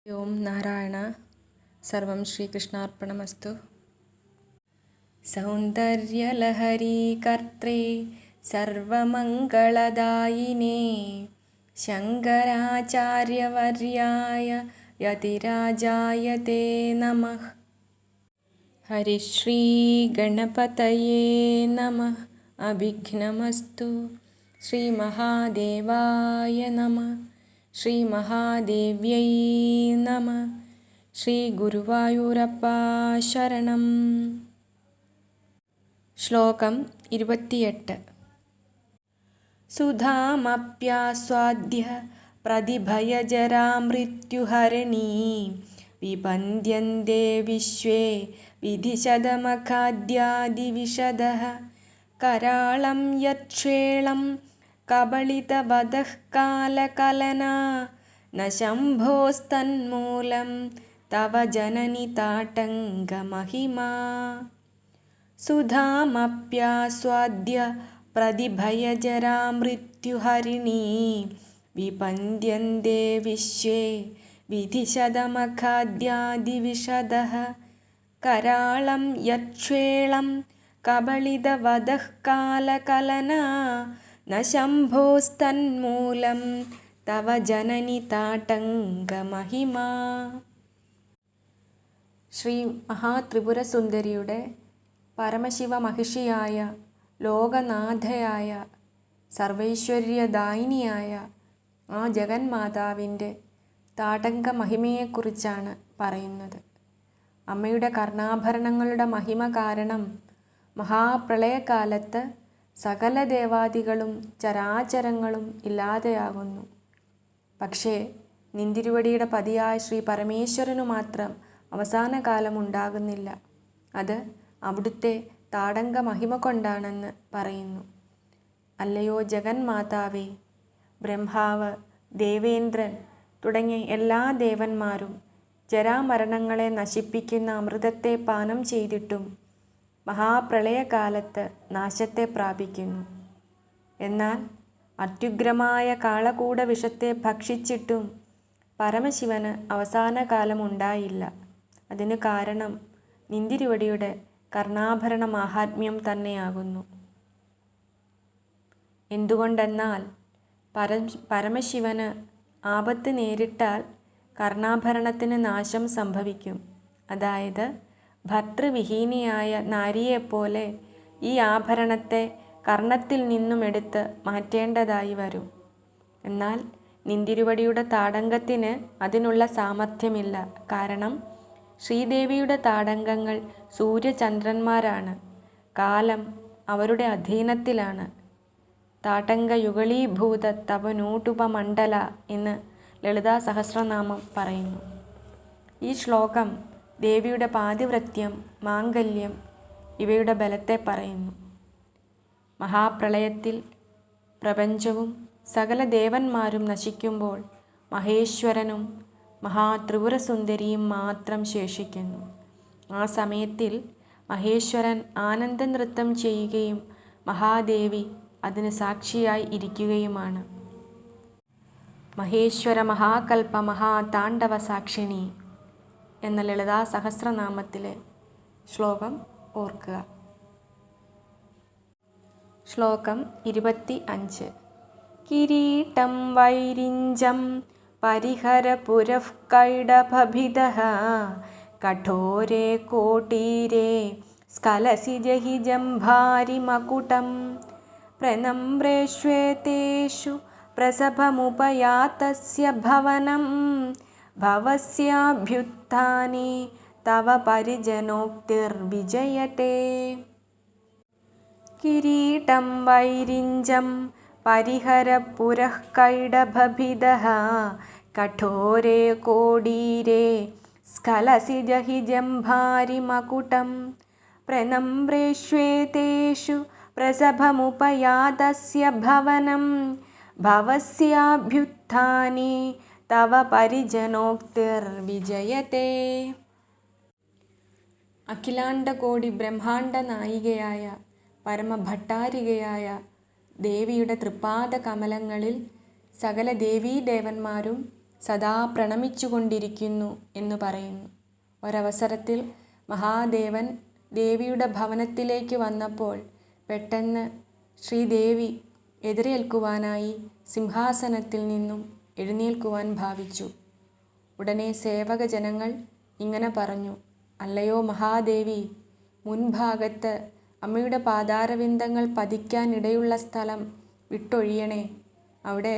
ഓം നാരായണ. സർവം ശ്രീകൃഷ്ണാർപ്പണമസ്തു. സൗന്ദര്യലഹരീ കർത്രേ സർവമംഗളദായിനേ ശങ്കരാചാര്യവർയായ യതിരാജായ തേ നമഃ. ഹരിശ്രീ ഗണപതയേ നമഃ. അവിഘ്നമസ്തു. ശ്രീ മഹാദേവായ നമഃ. ശ്രീ മഹാദേവ്യൈ നമഃ. ശ്രീ ഗുരുവായൂരപ്പ ശരണം. ശ്ലോകം 28. സുധാമപ്യാസ്വാദ്യ പ്രതിഭയജരാമൃത്യുഹരണീ വിപന്ദ്യന്തെ വിശ്വേ വിധിശതമഖാദ്യാദിവിശദഃ കരാളം യക്ഷേളം കബളിതവദഃ കാലകലനാ ന ശംഭോസ്തന്മൂലം തവ ജനനി താടങ്കമഹിമാ. സുധാമപ്യാസ്വാദ്യ പ്രതിഭയജരാമൃത്യുഹരിണീ വിപന്ദ്യന്തെ വിശ്വേ വിധിശതമഖാദ്യാദിവിശദഃ കരാളം യക്ഷേളം കബളിതവദഃ കാലകലനാ ന ശംഭോസ്തന്മൂലം തവ ജനനി താടങ്കമഹിമാ. ശ്രീ മഹാത്രിപുരസുന്ദരിയുടെ പരമശിവ മഹിഷിയായ ലോകനാഥയായ സർവൈശ്വര്യദായിനിയായ ആ ജഗന്മാതാവിൻ്റെ താടങ്ക മഹിമയെക്കുറിച്ചാണ് പറയുന്നത്. അമ്മയുടെ കർണാഭരണങ്ങളുടെ മഹിമ കാരണം മഹാപ്രളയകാലത്ത് സകല ദേവാദികളും ചരാചരങ്ങളും ഇല്ലാതെയാകുന്നു. പക്ഷേ നിന്തിരുവടിയുടെ പതിയായ ശ്രീ പരമേശ്വരനു മാത്രം അവസാന കാലം ഉണ്ടാകുന്നില്ല. അത് അവിടുത്തെ താടങ്ക മഹിമ കൊണ്ടാണെന്ന് പറയുന്നു. അല്ലയോ ജഗന്മാതാവേ, ബ്രഹ്മാവ്, ദേവേന്ദ്രൻ തുടങ്ങിയ എല്ലാ ദേവന്മാരും ജരാമരണങ്ങളെ നശിപ്പിക്കുന്ന അമൃതത്തെ പാനം ചെയ്തിട്ടും മഹാപ്രളയകാലത്ത് നാശത്തെ പ്രാപിക്കുന്നു. എന്നാൽ അത്യുഗ്രമായ കാളകൂട വിഷത്തെ ഭക്ഷിച്ചിട്ടും പരമശിവന് അവസാന കാലം ഉണ്ടായില്ല. അതിനു കാരണം നിന്തിരുവടിയുടെ കർണാഭരണ മാഹാത്മ്യം തന്നെയാകുന്നു. എന്തുകൊണ്ടെന്നാൽ പരമശിവന് ആപത്ത് നേരിട്ടാൽ കർണാഭരണത്തിന് നാശം സംഭവിക്കും. അതായത് ഭർതൃവിഹീനിയായ നാരിയെപ്പോലെ ഈ ആഭരണത്തെ കർണത്തിൽ നിന്നും എടുത്ത് മാറ്റേണ്ടതായി വരും. എന്നാൽ നിന്തിരുവടിയുടെ താടങ്കത്തിന് അതിനുള്ള സാമർഥ്യമില്ല. കാരണം ശ്രീദേവിയുടെ താടങ്കങ്ങൾ സൂര്യചന്ദ്രന്മാരാണ്. കാലം അവരുടെ അധീനത്തിലാണ്. താടങ്ക യുഗളീഭൂത തവനൂടുപമണ്ഡല എന്ന് ലളിതാ സഹസ്രനാമം പറയുന്നു. ഈ ശ്ലോകം ദേവിയുടെ പാതിവ്രത്യം, മാംഗല്യം ഇവയുടെ ബലത്തെ പറയുന്നു. മഹാപ്രളയത്തിൽ പ്രപഞ്ചവും സകല ദേവന്മാരും നശിക്കുമ്പോൾ മഹേശ്വരനും മഹാത്രിപുരസുന്ദരിയും മാത്രം ശേഷിക്കുന്നു. ആ സമയത്തിൽ മഹേശ്വരൻ ആനന്ദനൃത്തം ചെയ്യുകയും മഹാദേവി അതിന് സാക്ഷിയായി ഇരിക്കുകയുമാണ്. മഹേശ്വര മഹാകൽപ്പ മഹാതാണ്ഡവ സാക്ഷിണി എന്ന ലളിതാ സഹസ്രനാമത്തിലെ ശ്ലോകം ഓർക്കുക. ശ്ലോകം 25. കിരീടം വൈരിഞ്ചം പരിഹരപുരഃ കൈഡഭഭിദഃ കഠോരേ കോട്ടീരേ സ്ഖലസിജഹി ജംഭാരിമകുടം പ്രനമ്രേഷ്വേതേഷു പ്രസഭമുപയാതസ്യ ഭവനം ഭവസ്യാഭ്യുത്ഥാനെ തവ പരിജനോക്തിർവിജയതേ. കിരീടം വൈരിഞ്ചം പരിഹരപുരഃ കൈഡഭഭിദഃ കഠോരേ കോടീരേ സ്ഖലസിജഹി ജംഭാരിമകുടം പ്രനമ്രേഷ്വേതേഷു പ്രസഭമുപയാതസ്യ ഭവനം ഭവസ്യാഭ്യുത്ഥാനെ തവ പരിജനോക്തിർവിജയതേ. അഖിലാണ്ടകോടി ബ്രഹ്മാണ്ട നായികയായ പരമഭട്ടാരികയായ ദേവിയുടെ തൃപ്പാദ കമലങ്ങളിൽ സകല ദേവീദേവന്മാരും സദാ പ്രണമിച്ചുകൊണ്ടിരിക്കുന്നു എന്ന് പറയുന്നു. ഒരവസരത്തിൽ മഹാദേവൻ ദേവിയുടെ ഭവനത്തിലേക്ക് വന്നപ്പോൾ പെട്ടെന്ന് ശ്രീദേവി എതിരേൽക്കുവാനായി സിംഹാസനത്തിൽ നിന്നും എഴുന്നേൽക്കുവാൻ ഭാവിച്ചു. ഉടനെ സേവകജനങ്ങൾ ഇങ്ങനെ പറഞ്ഞു, അല്ലയോ മഹാദേവി, മുൻഭാഗത്ത് അമ്മയുടെ പാതാരവിന്ദങ്ങൾ പതിക്കാനിടയുള്ള സ്ഥലം വിട്ടൊഴിയണേ. അവിടെ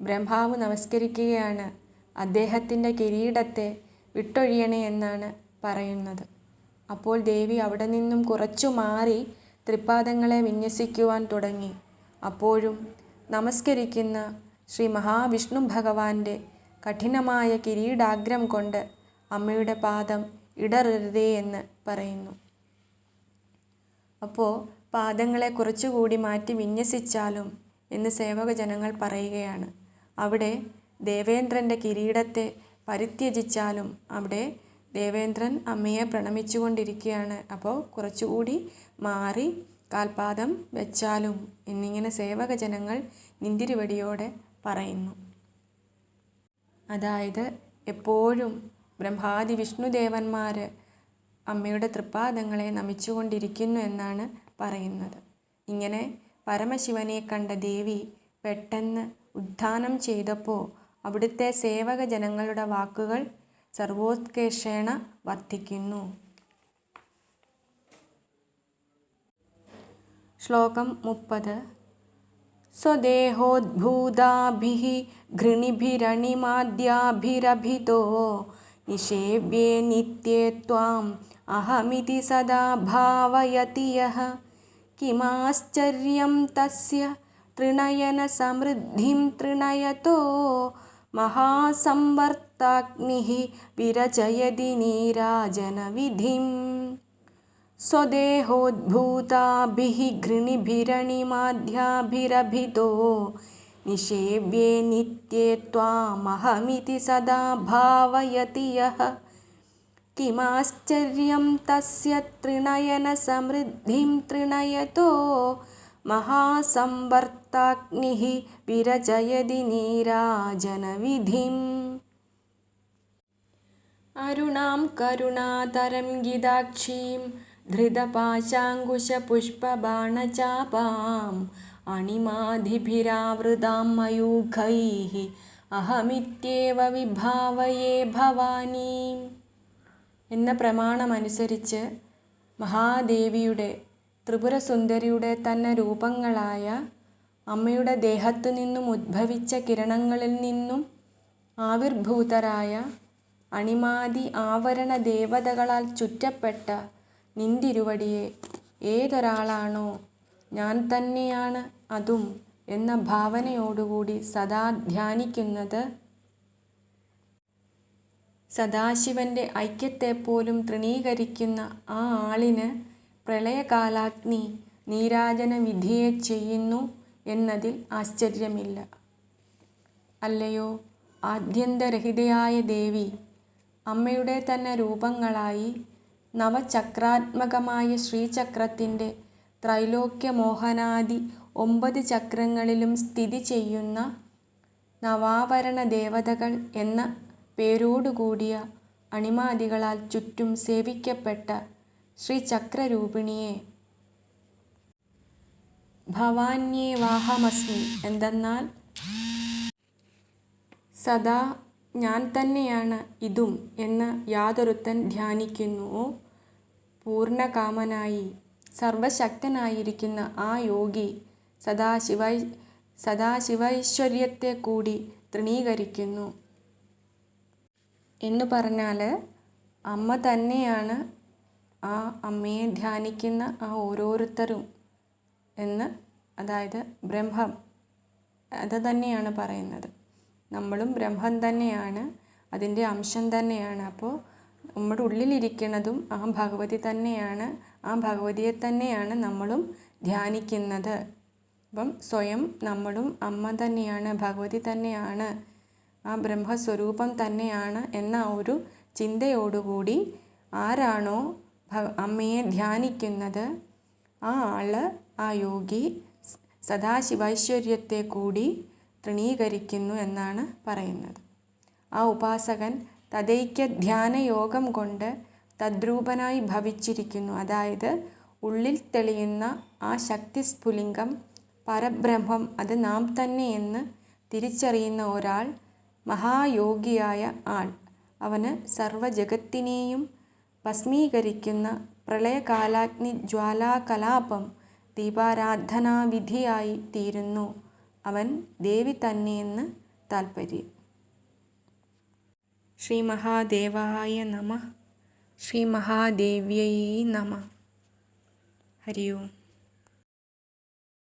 ബ്രഹ്മാവ് നമസ്കരിക്കുകയാണ്. അദ്ദേഹത്തിൻ്റെ കിരീടത്തെ വിട്ടൊഴിയണേ എന്നാണ് പറയുന്നത്. അപ്പോൾ ദേവി അവിടെ നിന്നും കുറച്ചു മാറി തൃപ്പാദങ്ങളെ വിന്യസിക്കുവാൻ തുടങ്ങി. അപ്പോഴും നമസ്കരിക്കുന്ന ശ്രീ മഹാവിഷ്ണു ഭഗവാന്റെ കഠിനമായ കിരീടാഗ്രം കൊണ്ട് അമ്മയുടെ പാദം ഇടറരുതേ എന്ന് പറയുന്നു. അപ്പോൾ പാദങ്ങളെ കുറച്ചുകൂടി മാറ്റി വിന്യസിച്ചാലും എന്ന് സേവകജനങ്ങൾ പറയുകയാണ്. അവിടെ ദേവേന്ദ്രൻ്റെ കിരീടത്തെ പരിത്യജിച്ചാലും അവിടെ ദേവേന്ദ്രൻ അമ്മയെ പ്രണമിച്ചുകൊണ്ടിരിക്കുകയാണ്. അപ്പോൾ കുറച്ചുകൂടി മാറി കാൽപാദം വെച്ചാലും എന്നിങ്ങനെ സേവകജനങ്ങൾ നിന്തിരുവടിയോടെ പറയുന്നു. അതായത് എപ്പോഴും ബ്രഹ്മാദി വിഷ്ണുദേവന്മാർ അമ്മയുടെ തൃപ്പാദങ്ങളെ നമിച്ചുകൊണ്ടിരിക്കുന്നു എന്നാണ് പറയുന്നത്. ഇങ്ങനെ പരമശിവനെ കണ്ട ദേവി പെട്ടെന്ന് ഉത്ഥാനം ചെയ്തപ്പോൾ അവിടുത്തെ സേവക ജനങ്ങളുടെ വാക്കുകൾ സർവോത്കർഷേണ വർദ്ധിക്കുന്നു. ശ്ലോകം 30. സ്വദേഹോദ്ഭൂതാഭിഃ ഘൃണിഭിരണിമാദ്യാഭിരഭിതോ നിഷേവ്യേ നിത്യേ ത്വാം അഹമിതി സദാ ഭാവയതി യഃ കിമാശ്ചര്യം തസ്യ തൃണയന സമൃദ്ധിം തൃണയതോ മഹാസംവർത്താഗ്നിഃ വിരചയതി നീരാജനവിധിം. സ്വദേഹോദ്ഭൂതാഭിഃ ഘൃണിഭിരണിമാദ്യാഭിരഭിതോ നിഷേവ്യേ നിത്യേ ത്വാമഹമിതി സദാ ഭാവയതി യഃ കിമാശ്ചര്യം തസ്യ തൃണയന സമൃദ്ധിം തൃണയതോ മഹാസംവർത്താഗ്നിഃ വിരചയതി നീരാജനവിധിം. അരുണാം കരുണാതരംഗിതാക്ഷീം ധൃതപാശാങ്കുശപുഷ്പബാണചാപാം അണിമാദിഭിരാവൃതാം മയൂഖൈഃ അഹമിത്യേവ വിഭാവയേ ഭവാനീം എന്ന പ്രമാണമനുസരിച്ച് മഹാദേവിയുടെ ത്രിപുരസുന്ദരിയുടെ തന്നെ രൂപങ്ങളായ അമ്മയുടെ ദേഹത്തു നിന്നും ഉദ്ഭവിച്ച കിരണങ്ങളിൽ നിന്നും ആവിർഭൂതരായ അണിമാതി ആവരണ ദേവതകളാൽ ചുറ്റപ്പെട്ട നിന്തിരുവടിയെ ഏതൊരാളാണോ ഞാൻ തന്നെയാണ് അതും എന്ന ഭാവനയോടുകൂടി സദാ ധ്യാനിക്കുന്നത്, സദാശിവൻ്റെ ഐക്യത്തെപ്പോലും തൃണീകരിക്കുന്ന ആ ആളിന് പ്രളയകാലാഗ്നി നീരാജന വിധിയെ ചെയ്യുന്നു എന്നതിൽ ആശ്ചര്യമില്ല. അല്ലയോ ആദ്യന്തരഹിതയായ ദേവി, അമ്മയുടെ തന്നെ രൂപങ്ങളായി നവചക്രാത്മകമായ ശ്രീചക്രത്തിൻ്റെ ത്രൈലോക്യമോഹനാദി 9 ചക്രങ്ങളിലും സ്ഥിതി ചെയ്യുന്ന നവാവരണ ദേവതകൾ എന്ന പേരോടുകൂടിയ അണിമാദികളാൽ ചുറ്റും സേവിക്കപ്പെട്ട ശ്രീചക്രരൂപിണിയെ ഭവാന്യേവാഹമസ്മി എന്തെന്നാൽ സദാ ഞാൻ തന്നെയാണ് ഇതും എന്ന് യാതൊരുത്തൻ ധ്യാനിക്കുന്നുവോ പൂർണ്ണകാമനായി സർവശക്തനായിരിക്കുന്ന ആ യോഗി സദാശിവൈശ്വര്യത്തെ കൂടി തൃണീകരിക്കുന്നു എന്നു പറഞ്ഞാൽ അമ്മ തന്നെയാണ് ആ അമ്മയെ ധ്യാനിക്കുന്ന ആ ഓരോരുത്തരും എന്ന്, അതായത് ബ്രഹ്മം അത് തന്നെയാണ് പറയുന്നത്. നമ്മളും ബ്രഹ്മം തന്നെയാണ്, അതിൻ്റെ അംശം തന്നെയാണ്. അപ്പോൾ നമ്മുടെ ഉള്ളിലിരിക്കുന്നതും ആ ഭഗവതി തന്നെയാണ്, ആ ഭഗവതിയെ തന്നെയാണ് നമ്മളും ധ്യാനിക്കുന്നത്. അപ്പം സ്വയം നമ്മളും അമ്മ തന്നെയാണ്, ഭഗവതി തന്നെയാണ്, ആ ബ്രഹ്മസ്വരൂപം തന്നെയാണ് എന്ന ഒരു ചിന്തയോടുകൂടി ആരാണോ അമ്മയെ ധ്യാനിക്കുന്നത് ആ ആള്, ആ യോഗി സദാശിവൈശ്വര്യത്തെ കൂടി തൃണീകരിക്കുന്നു എന്നാണ് പറയുന്നത്. ആ ഉപാസകൻ തദൈക്യധ്യാനയോഗം കൊണ്ട് തദ്രൂപനായി ഭവിച്ചിരിക്കുന്നു. അതായത് ഉള്ളിൽ തെളിയുന്ന ആ ശക്തിസ്ഫുലിംഗം പരബ്രഹ്മം അത് നാം തന്നെയെന്ന് തിരിച്ചറിയുന്ന ഒരാൾ, മഹായോഗിയായ ആൾ, അവന് സർവജഗത്തിനെയും ഭസ്മീകരിക്കുന്ന പ്രളയകാലാഗ്നി ജ്വാലാകലാപം ദീപാരാധനാവിധിയായി തീരുന്നു. അവൻ ദേവി തന്നെയെന്ന് താൽപ്പര്യം. ശ്രീ മഹാദേവായ നമഃ. ശ്രീ മഹാദേവ്യൈ നമഃ. ഹരി ഓം.